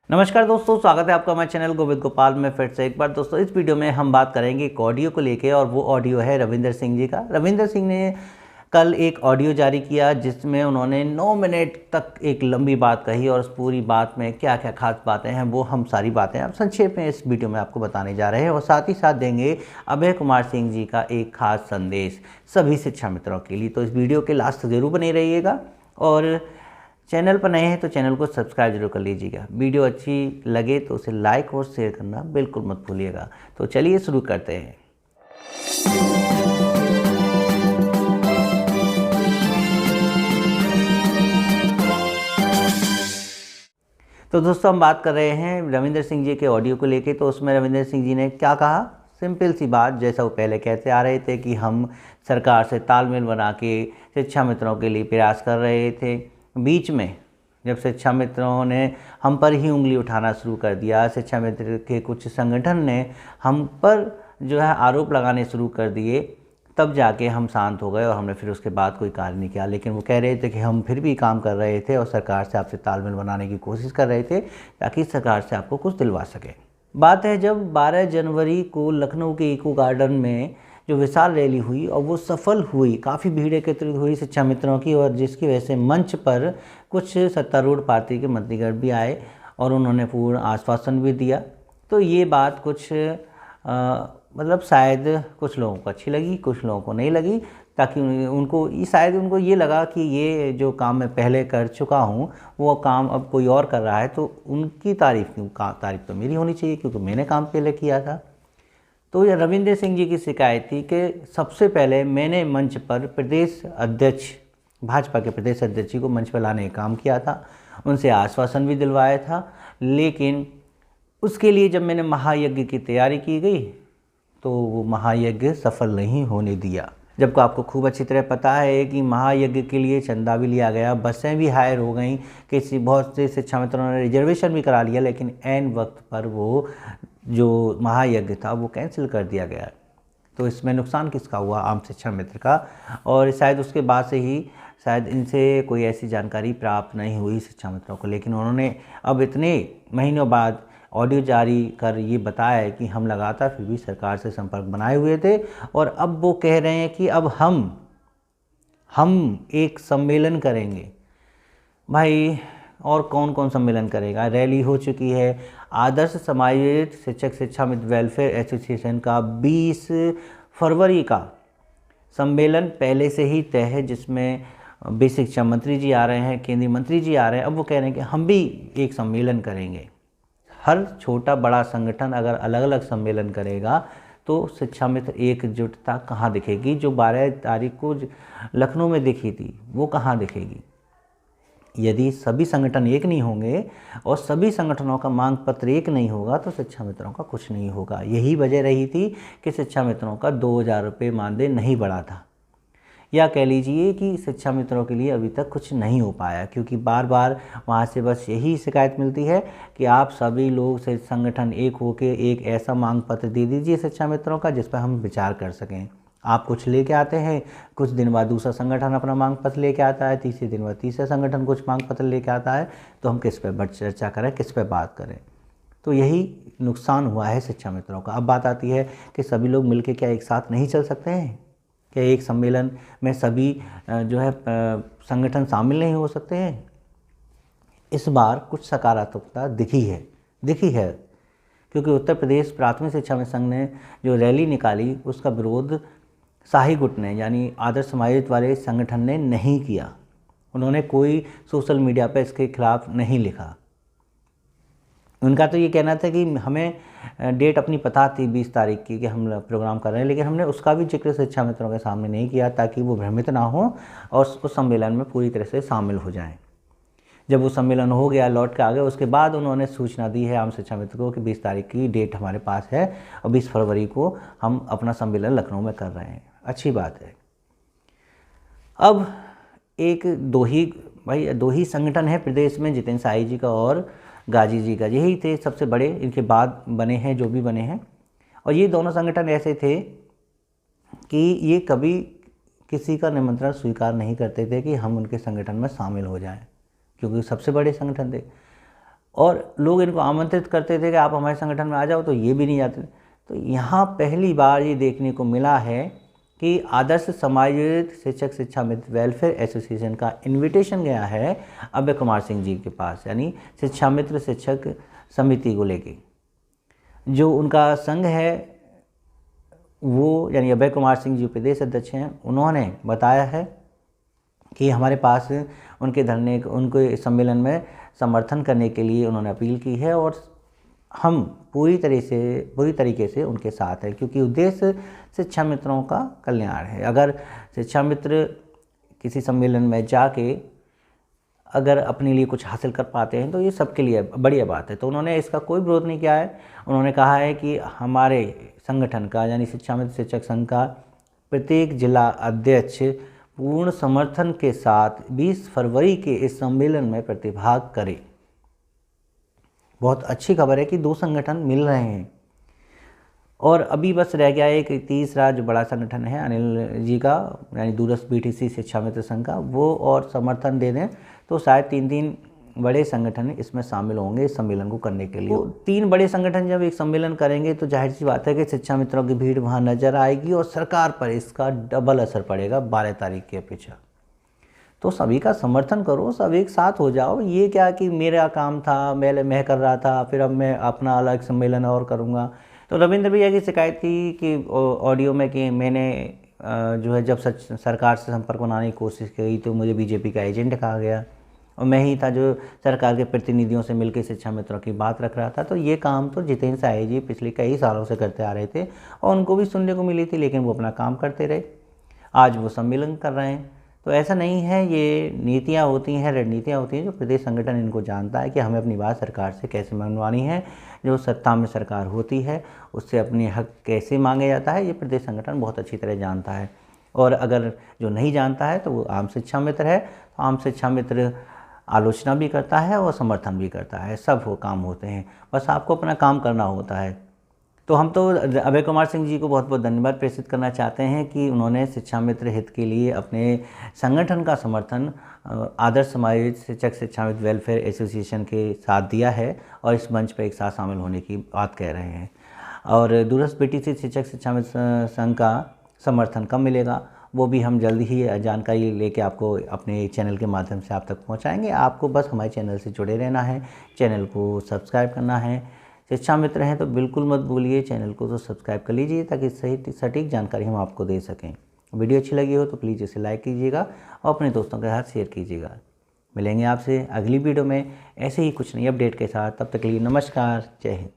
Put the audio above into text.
नमस्कार दोस्तों, स्वागत है आपका हमारे चैनल गोविंद गोपाल में फिर से एक बार। दोस्तों इस वीडियो में हम बात करेंगे एक ऑडियो को लेके, और वो ऑडियो है रविंदर सिंह जी का। रविंदर सिंह ने कल एक ऑडियो जारी किया जिसमें उन्होंने 9 मिनट तक एक लंबी बात कही, और उस पूरी बात में क्या क्या खास बातें हैं वो हम सारी बातें अब संक्षेप में इस वीडियो में आपको बताने जा रहे हैं, और साथ ही साथ देंगे अभय कुमार सिंह जी का एक खास संदेश सभी शिक्षा मित्रों के लिए। तो इस वीडियो के लास्ट तक जरूर बने रहिएगा, और चैनल पर नए हैं तो चैनल को सब्सक्राइब जरूर कर लीजिएगा। वीडियो अच्छी लगे तो उसे लाइक और शेयर करना बिल्कुल मत भूलिएगा। तो चलिए शुरू करते हैं। तो दोस्तों हम बात कर रहे हैं रविंदर सिंह जी के ऑडियो को लेके। तो उसमें रविंदर सिंह जी ने क्या कहा, सिंपल सी बात, जैसा वो पहले कहते आ रहे थे कि हम सरकार से तालमेल बना के शिक्षा मित्रों के लिए प्रयास कर रहे थे। बीच में जब शिक्षा मित्रों ने हम पर ही उंगली उठाना शुरू कर दिया, शिक्षा मित्र के कुछ संगठन ने हम पर जो है आरोप लगाने शुरू कर दिए, तब जाके हम शांत हो गए और हमने फिर उसके बाद कोई कार्य नहीं किया। लेकिन वो कह रहे थे कि हम फिर भी काम कर रहे थे और सरकार से आपसे तालमेल बनाने की कोशिश कर रहे थे ताकि सरकार से आपको कुछ दिलवा सके। बात है जब 12 जनवरी को लखनऊ के इको गार्डन में जो विशाल रैली हुई और वो सफल हुई, काफ़ी भीड़ एकत्रित हुई शिक्षा मित्रों की, और जिसकी वजह से मंच पर कुछ सत्तारूढ़ पार्टी के मंत्रीगण भी आए और उन्होंने पूर्ण आश्वासन भी दिया। तो ये बात कुछ मतलब शायद कुछ लोगों को अच्छी लगी, कुछ लोगों को नहीं लगी, ताकि शायद उनको ये लगा कि ये जो काम मैं पहले कर चुका हूँ वो काम अब कोई और कर रहा है, तो उनकी तारीफ तो मेरी होनी चाहिए क्योंकि मैंने काम पहले किया था। तो ये रविंदर सिंह जी की शिकायत थी कि सबसे पहले मैंने मंच पर प्रदेश अध्यक्ष, भाजपा के प्रदेश अध्यक्ष जी को मंच पर लाने का काम किया था, उनसे आश्वासन भी दिलवाया था, लेकिन उसके लिए जब मैंने महायज्ञ की तैयारी की गई तो वो महायज्ञ सफल नहीं होने दिया। जबकि आपको खूब अच्छी तरह पता है कि महायज्ञ के लिए चंदा भी लिया गया, बसें भी हायर हो गई, बहुत से शिक्षा मित्रों ने रिजर्वेशन भी करा लिया, लेकिन ऐन वक्त पर वो जो महायज्ञ था वो कैंसिल कर दिया गया। तो इसमें नुकसान किसका हुआ? आम शिक्षा मित्र का। और शायद उसके बाद से ही शायद इनसे कोई ऐसी जानकारी प्राप्त नहीं हुई शिक्षा मित्रों को, लेकिन उन्होंने अब इतने महीनों बाद ऑडियो जारी कर ये बताया है कि हम लगातार फिर भी सरकार से संपर्क बनाए हुए थे, और अब वो कह रहे हैं कि अब हम एक सम्मेलन करेंगे। भाई और कौन कौन सम्मेलन करेगा? रैली हो चुकी है। आदर्श समायोजित शिक्षक शिक्षा मित्र वेलफेयर एसोसिएशन का 20 फरवरी का सम्मेलन पहले से ही तय है, जिसमें बेसिक शिक्षा मंत्री जी आ रहे हैं, केंद्रीय मंत्री जी आ रहे हैं। अब वो कह रहे हैं कि हम भी एक सम्मेलन करेंगे। हर छोटा बड़ा संगठन अगर अलग अलग सम्मेलन करेगा तो शिक्षा मित्र एकजुटता कहाँ दिखेगी? जो 12 तारीख को लखनऊ में दिखी थी वो कहाँ दिखेगी? यदि सभी संगठन एक नहीं होंगे और सभी संगठनों का मांग पत्र एक नहीं होगा तो शिक्षा मित्रों का कुछ नहीं होगा। यही वजह रही थी कि शिक्षा मित्रों का 2000 रुपये मानदेय नहीं बढ़ा था, या कह लीजिए कि शिक्षा मित्रों के लिए अभी तक कुछ नहीं हो पाया, क्योंकि बार बार वहाँ से बस यही शिकायत मिलती है कि आप सभी लोग से संगठन एक होकर एक ऐसा मांग पत्र दे दीजिए शिक्षा मित्रों का जिस पर हम विचार कर सकें। आप कुछ लेके आते हैं, कुछ दिन बाद दूसरा संगठन अपना मांग पत्र लेके आता है, तीसरे दिन बाद तीसरा संगठन कुछ मांग पत्र लेके आता है, तो हम किस पर चर्चा करें, किस पर बात करें? तो यही नुकसान हुआ है शिक्षा मित्रों का। अब बात आती है कि सभी लोग मिलकर क्या एक साथ नहीं चल सकते हैं? क्या एक सम्मेलन में सभी जो है संगठन शामिल नहीं हो सकते हैं? इस बार कुछ सकारात्मकता दिखी है, क्योंकि उत्तर प्रदेश प्राथमिक शिक्षा मित्र संघ ने जो रैली निकाली उसका विरोध शाही गुट ने, यानी आदर्श समायोजित वाले संगठन ने नहीं किया। उन्होंने कोई सोशल मीडिया पर इसके खिलाफ नहीं लिखा। उनका तो ये कहना था कि हमें डेट अपनी पता थी 20 तारीख की कि हम प्रोग्राम कर रहे हैं, लेकिन हमने उसका भी जिक्र शिक्षा मित्रों के सामने नहीं किया ताकि वो भ्रमित ना हो और उस सम्मेलन में पूरी तरह से शामिल हो जाएं। जब वो सम्मेलन हो गया, लौट के आ गए, उसके बाद उन्होंने सूचना दी है आम शिक्षा मित्र को कि 20 तारीख की डेट हमारे पास है और 20 फरवरी को हम अपना सम्मेलन लखनऊ में कर रहे हैं। अच्छी बात है। अब दो ही संगठन है प्रदेश में, जितेंद्र साही जी का और गाजी जी का, यही थे सबसे बड़े, इनके बाद बने हैं जो भी बने हैं। और ये दोनों संगठन ऐसे थे कि ये कभी किसी का निमंत्रण स्वीकार नहीं करते थे कि हम उनके संगठन में शामिल हो जाएं, क्योंकि सबसे बड़े संगठन थे। और लोग इनको आमंत्रित करते थे कि आप हमारे संगठन में आ जाओ, तो ये भी नहीं जाते। तो यहाँ पहली बार ये देखने को मिला है कि आदर्श समायोजित शिक्षक शिक्षा मित्र वेलफेयर एसोसिएशन का इनविटेशन गया है अभय कुमार सिंह जी के पास, यानी शिक्षा मित्र शिक्षक समिति को लेके। जो उनका संघ है वो, यानी अभय कुमार सिंह जी प्रदेश अध्यक्ष हैं, उन्होंने बताया है कि हमारे पास उनके धरने, उनके सम्मेलन में समर्थन करने के लिए उन्होंने अपील की है और हम पूरी तरीके से उनके साथ हैं, क्योंकि उद्देश्य शिक्षा मित्रों का कल्याण है। अगर शिक्षा मित्र किसी सम्मेलन में जाके अगर अपने लिए कुछ हासिल कर पाते हैं तो ये सबके लिए बढ़िया बात है। तो उन्होंने इसका कोई विरोध नहीं किया है। उन्होंने कहा है कि हमारे संगठन का, यानी शिक्षा मित्र शिक्षक संघ का प्रत्येक जिला अध्यक्ष पूर्ण समर्थन के साथ 20 फरवरी के इस सम्मेलन में प्रतिभाग करे। बहुत अच्छी खबर है कि 2 संगठन मिल रहे हैं और अभी बस रह गया है कि तीसरा जो बड़ा संगठन है अनिल जी का, यानी दूरस्थ बीटीसी शिक्षा मित्र संघ का, वो और समर्थन दे दें तो शायद 3 बड़े संगठन इसमें शामिल होंगे इस सम्मेलन को करने के लिए। 3 बड़े संगठन जब एक सम्मेलन करेंगे तो जाहिर सी बात है कि शिक्षा मित्रों की भीड़ वहाँ नजर आएगी और सरकार पर इसका डबल असर पड़ेगा 12 तारीख की अपेक्षा। तो सभी का समर्थन करो, सब एक साथ हो जाओ। ये क्या कि मेरा काम था, मैं कर रहा था, फिर अब मैं अपना अलग सम्मेलन और करूँगा। तो रविंद्र भैया की शिकायत थी कि ऑडियो में कि मैंने जो है जब सरकार से संपर्क बनाने की कोशिश की तो मुझे बीजेपी का एजेंट कहा गया और मैं ही था जो सरकार के प्रतिनिधियों से मिलकर शिक्षा मित्रों की बात रख रहा था। तो ये काम तो जितेंद्र साय जी पिछले कई सालों से करते आ रहे थे और उनको भी सुनने को मिली थी, लेकिन वो अपना काम करते रहे। आज वो सम्मेलन कर रहे हैं। तो ऐसा नहीं है, ये नीतियाँ होती हैं, रणनीतियाँ होती हैं जो प्रदेश संगठन इनको जानता है कि हमें अपनी बात सरकार से कैसे मनवानी है। जो सत्ता में सरकार होती है उससे अपने हक कैसे मांगे जाता है, ये प्रदेश संगठन बहुत अच्छी तरह जानता है। और अगर जो नहीं जानता है तो वो आम शिक्षा मित्र है। तो आम शिक्षा मित्र आलोचना भी करता है और समर्थन भी करता है, सब वो काम होते हैं। बस आपको अपना काम करना होता है। तो हम तो अभय कुमार सिंह जी को बहुत बहुत धन्यवाद प्रेषित करना चाहते हैं कि उन्होंने शिक्षा मित्र हित के लिए अपने संगठन का समर्थन आदर्श समायोजित शिक्षक शिक्षा मित्र वेलफेयर एसोसिएशन के साथ दिया है और इस मंच पर एक साथ शामिल होने की बात कह रहे हैं। और दूरस्थ बीटीसी शिक्षक शिक्षा मित्र संघ का समर्थन कब मिलेगा वो भी हम जल्द ही जानकारी लेके आपको अपने चैनल के माध्यम से आप तक पहुंचाएंगे। आपको बस हमारे चैनल से जुड़े रहना है, चैनल को सब्सक्राइब करना है। शिक्षा मित्र हैं तो बिल्कुल मत भूलिए चैनल को तो सब्सक्राइब कर लीजिए ताकि सही सटीक जानकारी हम आपको दे सकें। वीडियो अच्छी लगी हो तो प्लीज़ इसे लाइक कीजिएगा और अपने दोस्तों के साथ शेयर कीजिएगा। मिलेंगे आपसे अगली वीडियो में ऐसे ही कुछ नई अपडेट के साथ। तब तक के लिए नमस्कार, जय हिंद।